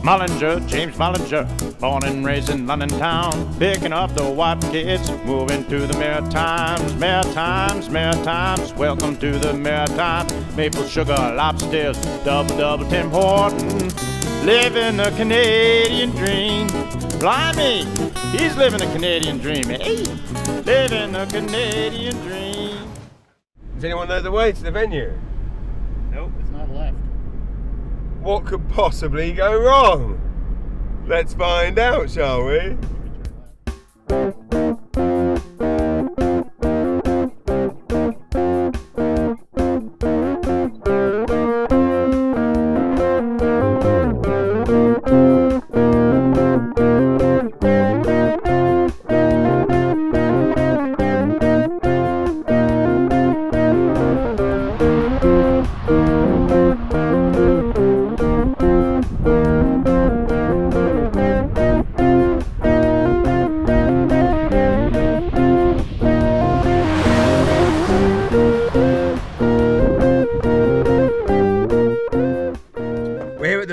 Mullinger, James Mullinger, born and raised in London town, picking up the white kids, moving to the Maritimes, Maritimes, Maritimes, welcome to the Maritimes, maple sugar, lobsters, double Tim Horton, living a Canadian dream, blimey, he's living a Canadian dream, hey, living a Canadian dream. Does anyone know the way to the venue? Nope, it's not left. What could possibly go wrong? Let's find out, shall we?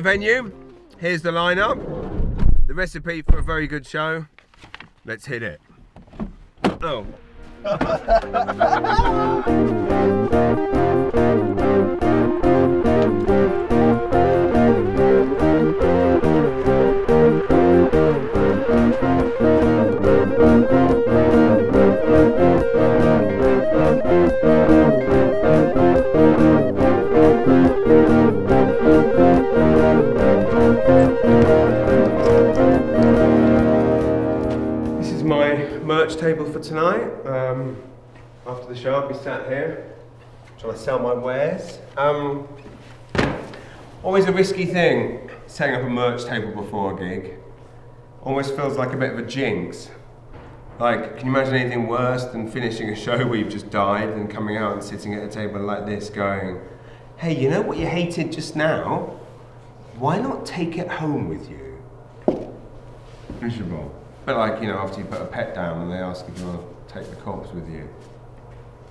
Venue. Here's the lineup. The recipe for a very good show. Let's hit it. Oh. This is my merch table for tonight. After the show, I'll be sat here trying to sell my wares. Always a risky thing, setting up a merch table before a gig. Almost feels like a bit of a jinx. Like, can you imagine anything worse than finishing a show where you've just died and coming out and sitting at a table like this going, hey, you know what you hated just now? Why not take it home with you? Miserable. But like, you know, after you put a pet down and they ask if you want to take the corpse with you.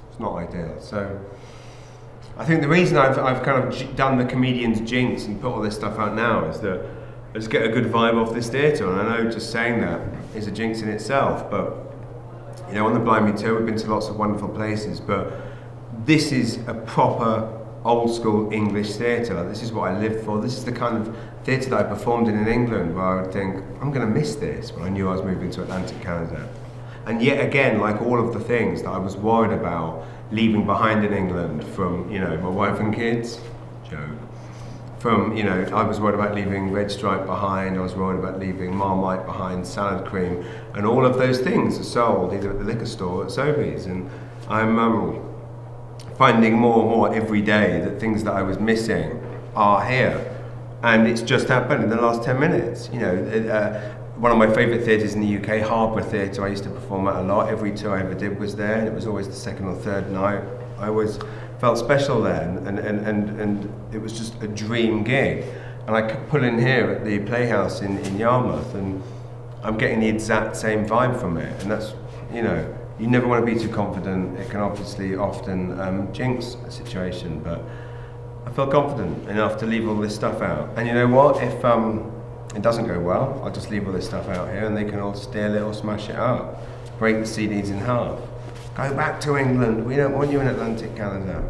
It's not ideal. So I think the reason I've kind of done the comedian's jinx and put all this stuff out now is that I just get a good vibe off this theatre, and I know just saying that is a jinx in itself, but you know, on the Blind Me tour we've been to lots of wonderful places, but this is a proper old school English theatre. Like, this is what I lived for. This is the kind of theatre that I performed in England, where I would think, I'm going to miss this, when I knew I was moving to Atlantic Canada. And yet again, like all of the things that I was worried about leaving behind in England, from, you know, my wife and kids, joke, from, you know, I was worried about leaving Red Stripe behind, I was worried about leaving Marmite behind, salad cream, and all of those things are sold either at the liquor store or at Sobeys, and I'm finding more and more every day that things that I was missing are here. And it's just happened in the last 10 minutes. You know, one of my favourite theatres in the UK, Harbour Theatre, I used to perform at a lot. Every tour I ever did was there, and it was always the second or third night. I always felt special there, and it was just a dream gig. And I could pull in here at the Playhouse in Yarmouth, and I'm getting the exact same vibe from it. And that's, you know, you never want to be too confident. It can obviously often jinx a situation, but I feel confident enough to leave all this stuff out. And you know what? If it doesn't go well, I'll just leave all this stuff out here and they can all steal it or smash it up. Break the CDs in half. Go back to England. We don't want you in Atlantic Canada.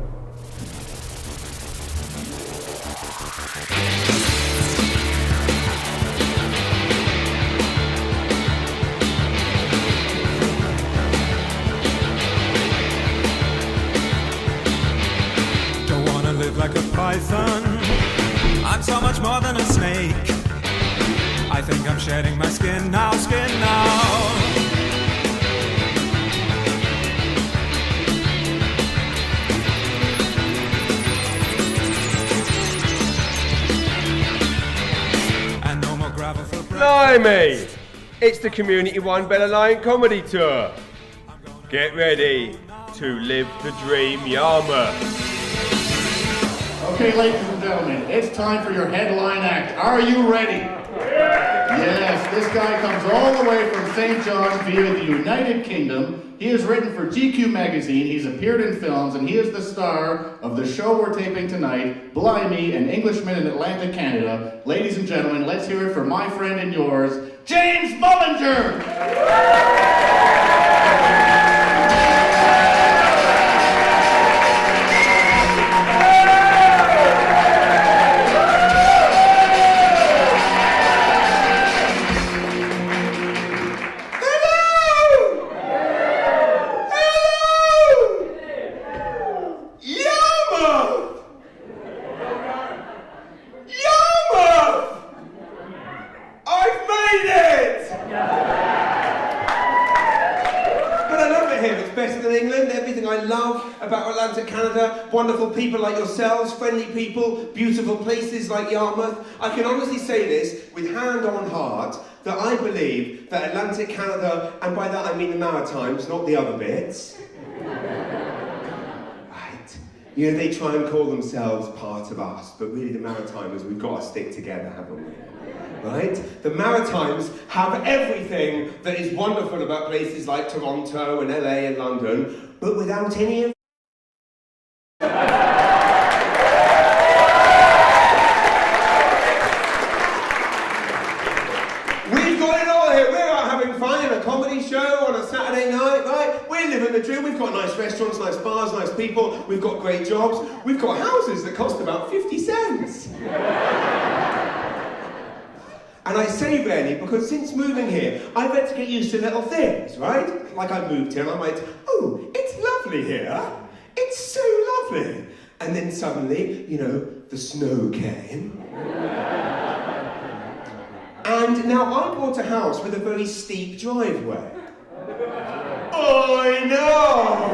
Like a python, I'm so much more than a snake. I think I'm shedding my skin now, And no more gravel for breath. Blimey! It's the Community One Bella Lion Comedy Tour. Get ready to live the dream, Yarmouth. Okay, ladies and gentlemen, it's time for your headline act. Are you ready? Yeah. Yes, this guy comes all the way from St. John's via the United Kingdom. He has written for GQ magazine, he's appeared in films, and he is the star of the show we're taping tonight, Blimey, an Englishman in Atlanta, Canada. Ladies and gentlemen, let's hear it for my friend and yours, James Mullinger! Canada, wonderful people like yourselves, friendly people, beautiful places like Yarmouth. I can honestly say this with hand on heart that I believe that Atlantic Canada, and by that I mean the Maritimes, not the other bits. Right. You know, they try and call themselves part of us, but really the Maritimes, we've got to stick together, haven't we? Right? The Maritimes have everything that is wonderful about places like Toronto and LA and London, but without any of the dream. We've got nice restaurants, nice bars, nice people, we've got great jobs, we've got houses that cost about 50 cents. And I say rarely because since moving here, I've had to get used to little things, right? Like I moved here and I might, oh, it's lovely here. It's so lovely. And then suddenly, you know, the snow came. And now I bought a house with a very steep driveway. I know!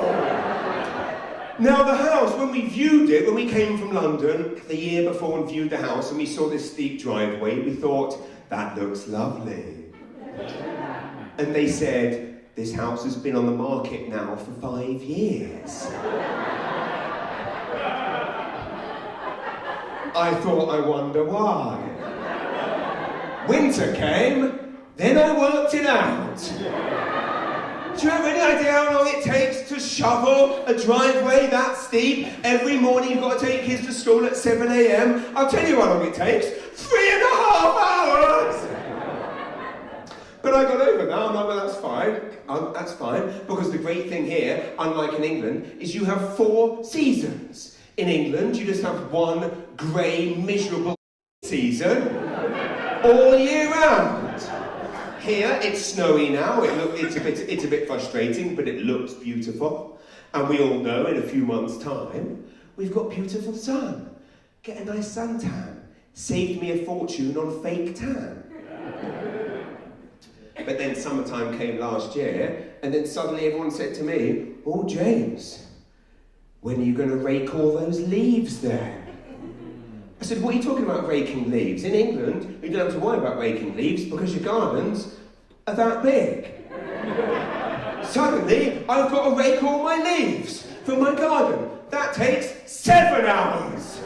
Now the house, when we viewed it, when we came from London the year before and viewed the house and we saw this steep driveway, we thought, that looks lovely. And they said, this house has been on the market now for 5 years. I thought, I wonder why. Winter came, then I worked it out. Do you have any idea how long it takes to shovel a driveway that steep? Every morning you've got to take kids to school at 7 a.m. I'll tell you how long it takes. 3.5 hours! But I got over that. I'm like, well, that's fine. That's fine. Because the great thing here, unlike in England, is you have 4 seasons. In England, you just have one grey, miserable season all year round. Here, it's snowy now, it's a bit frustrating, but it looks beautiful. And we all know in a few months' time, we've got beautiful sun. Get a nice suntan. Saved me a fortune on fake tan. But then summertime came last year, and then suddenly everyone said to me, oh, James, when are you going to rake all those leaves then? I said, what are you talking about raking leaves? In England, you don't have to worry about raking leaves because your gardens are that big. Suddenly, I've got to rake all my leaves from my garden. That takes 7 hours.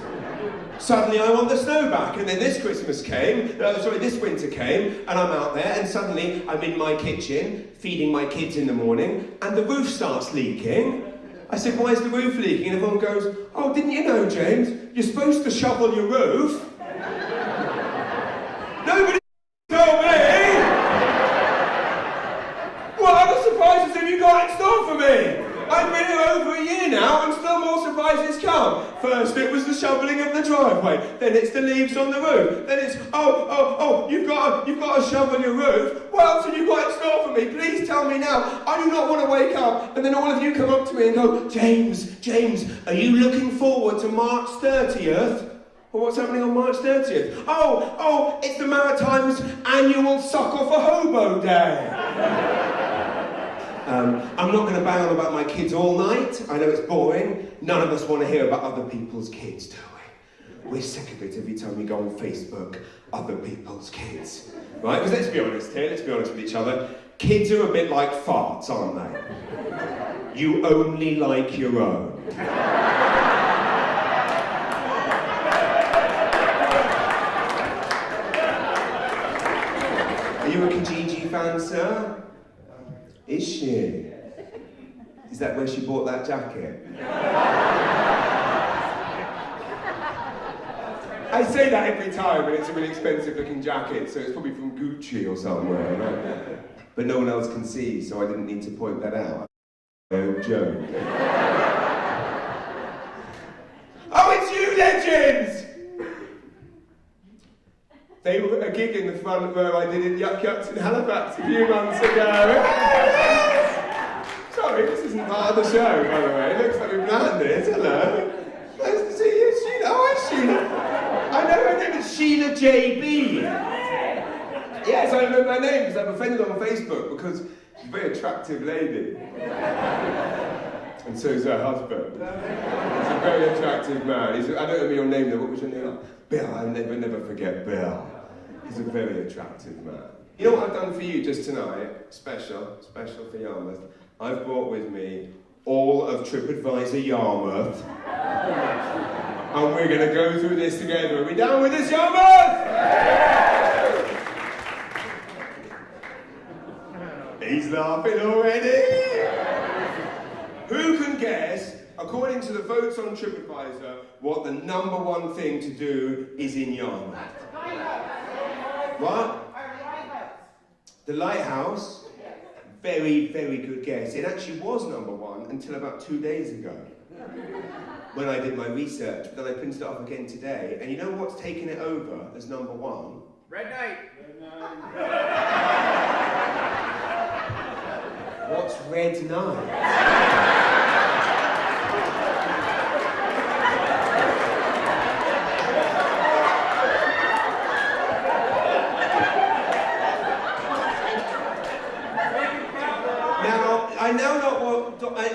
Suddenly, I want the snow back. And then this this winter came, and I'm out there, and suddenly I'm in my kitchen, feeding my kids in the morning, and the roof starts leaking. I said, why is the roof leaking? And everyone goes, oh, didn't you know, James? You're supposed to shovel your roof. Nobody told me! What other surprises have you got in store for me? I've been here over a year now and still more surprises come. First it was the shoveling of the driveway, then it's the leaves on the roof, then it's, you've got to shovel your roof. What else have you got in store for me? Please tell me now. I do not want to wake up and then all of you come up to me and go, James, are you looking forward to March 30th? Well, what's happening on March 30th? Oh, it's the Maritimes annual Suck Off a Hobo Day. I'm not going to bang on about my kids all night. I know it's boring. None of us want to hear about other people's kids, do we? We're sick of it every time we go on Facebook, other people's kids. Right? Because let's be honest here, let's be honest with each other. Kids are a bit like farts, aren't they? You only like your own. dancer. Is she? Is that where she bought that jacket? I say that every time, and it's a really expensive looking jacket, so it's probably from Gucci or somewhere, right? But no one else can see, so I didn't need to point that out. No joke. Oh, it's you, legends! They were at a gig in the front row I did in Yuck Yucks in Halifax a few months ago. Sorry, this isn't part of the show, by the way. It looks like we've planned this. Hello. Nice to see you, Sheila. Oh, hi, Sheila. I know her name is Sheila JB. Yes, I know my name because I'm offended on Facebook because she's a very attractive lady. And so is her husband. He's a very attractive man. I don't know your name though. What was your name? Bill. I'll never forget Bill. He's a very attractive man. You know what I've done for you just tonight? Special for Yarmouth. I've brought with me all of TripAdvisor Yarmouth. And we're going to go through this together. Are we down with this, Yarmouth? He's laughing already. Who can guess, according to the votes on TripAdvisor, what the #1 thing to do is in Yarmouth? What? The lighthouse? Very, very good guess. It actually was #1 until about 2 days ago, when I did my research, but then I printed it off again today. And you know what's taken it over as #1? Red Night. What's Red Night?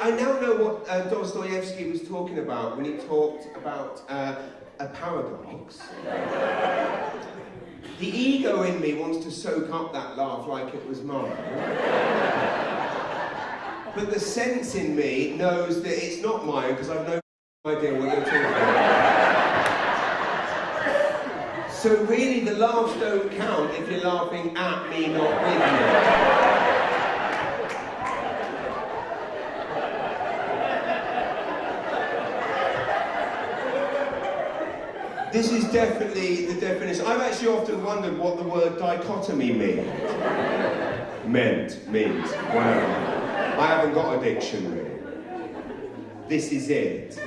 I now know what Dostoevsky was talking about when he talked about a paradox. The ego in me wants to soak up that laugh like it was mine. But the sense in me knows that it's not mine because I've no idea what you're talking about. So really the laughs don't count if you're laughing at me, not with me. This is definitely the definition. I've actually often wondered what the word dichotomy means, whatever. I haven't got a dictionary. This is it.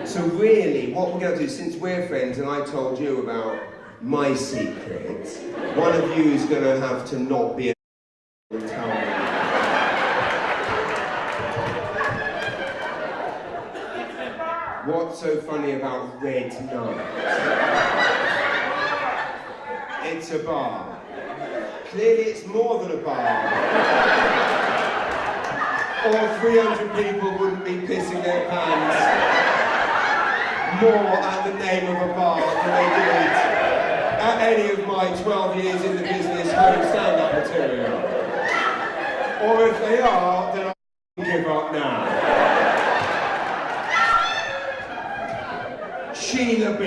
So really, what we're going to do, since we're friends and I told you about my secret, one of you is going to have to not be a and tell me. What's so funny about Red Night? It's a bar. Clearly it's more than a bar. Or 300 people wouldn't be pissing their pants more at the name of a bar than they did at any of my 12 years in the business home stand-up material. Or if they are, then I'll give up now. Sheila B.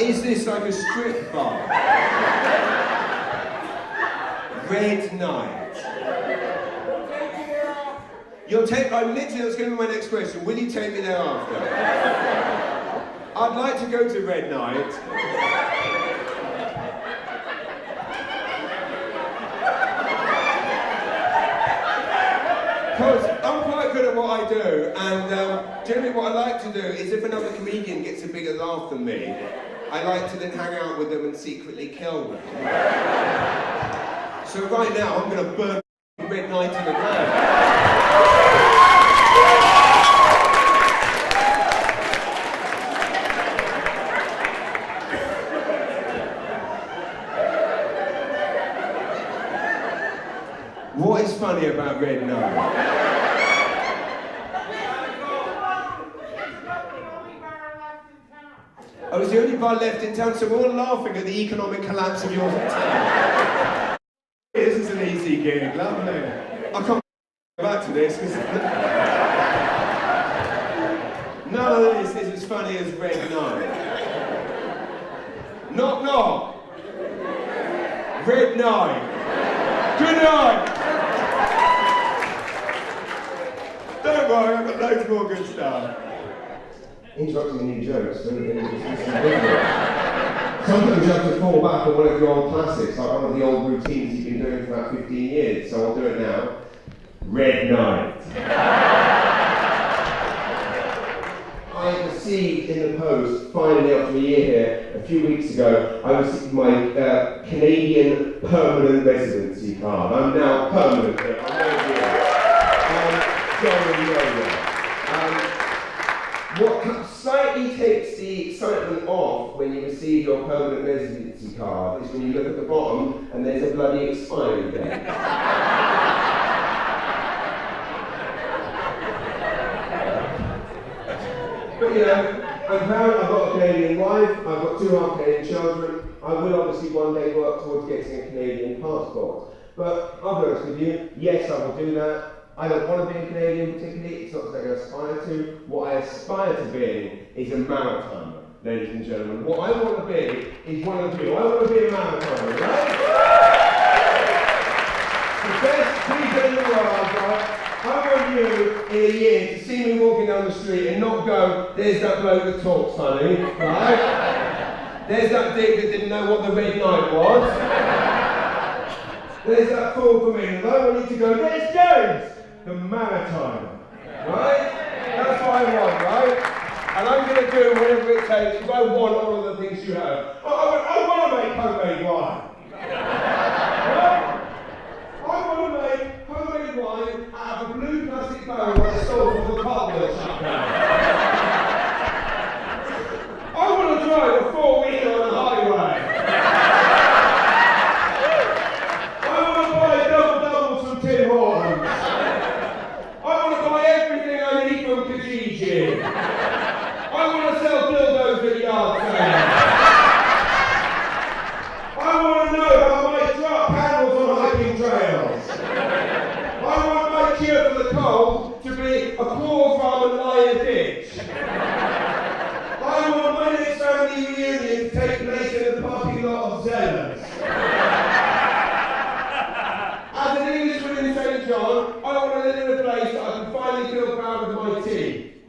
Is this like a strip bar? Red Night. You'll take, I'm literally, that's going to be my next question. Will you take me there after? I'd like to go to Red Night. Because I'm quite good at what I do, and generally what I like to do is if another comedian gets a bigger laugh than me, I like to then hang out with them and secretly kill them. So right now, I'm going to burn Red Night to the ground. What is funny about Red Night? I was the only bar left in town, so we're all laughing at the economic collapse of your town. This is an easy gig, lovely. I can't go back to this because none of this is as funny as Red Night. Knock knock. Red night. Good night. Don't worry, I've got loads more good stuff. Interrupting the new jokes. Sometimes you have to fall back on one of your old classics, like one of the old routines you've been doing for about 15 years. So I'll do it now. Red night. I received in the post, finally after a year here, a few weeks ago, I received my Canadian permanent residency card. I'm now permanent here. I'm over here. Going nowhere. What slightly takes the excitement off when you receive your permanent residency card is when you look at the bottom and there's a bloody expiry date. But you know, I'm proud, I've got a Canadian wife, I've got 2 half Canadian children. I will obviously one day work towards getting a Canadian passport. But I'll be honest with you, yes, I will do that. I don't want to be a Canadian particularly, it's not something I aspire to. What I aspire to be is a Maritimer, ladies and gentlemen. What I want to be is one of you. I want to be a Maritimer, right? The best people in the world, right? I want you in a year to see me walking down the street and not go, there's that bloke that talks funny, right? There's that dick that didn't know what the red night was. There's that fool from England. I want you to go, there's James, the Maritime, right? That's what I want, right? And I'm going to do whatever it takes because I want all of the things you have. I want to make homemade wine. Right? I want to make homemade wine out of a blue plastic barrel that I stole from the carpet shop. I want to drive a 4-wheeler on the highway. I want to buy doubles from Tim Hortons. I want to buy everything I need from Kijiji. I want to sell dildos at yard sales. I want to know how I might drop panels on hiking trails. I want my cure for the cold to be a poor farm and lie in a ditch. I want my next family reunion to take place in the parking lot of Zellers. As an Englishman in St. John, I want to live in a place that I can finally feel proud of my tea.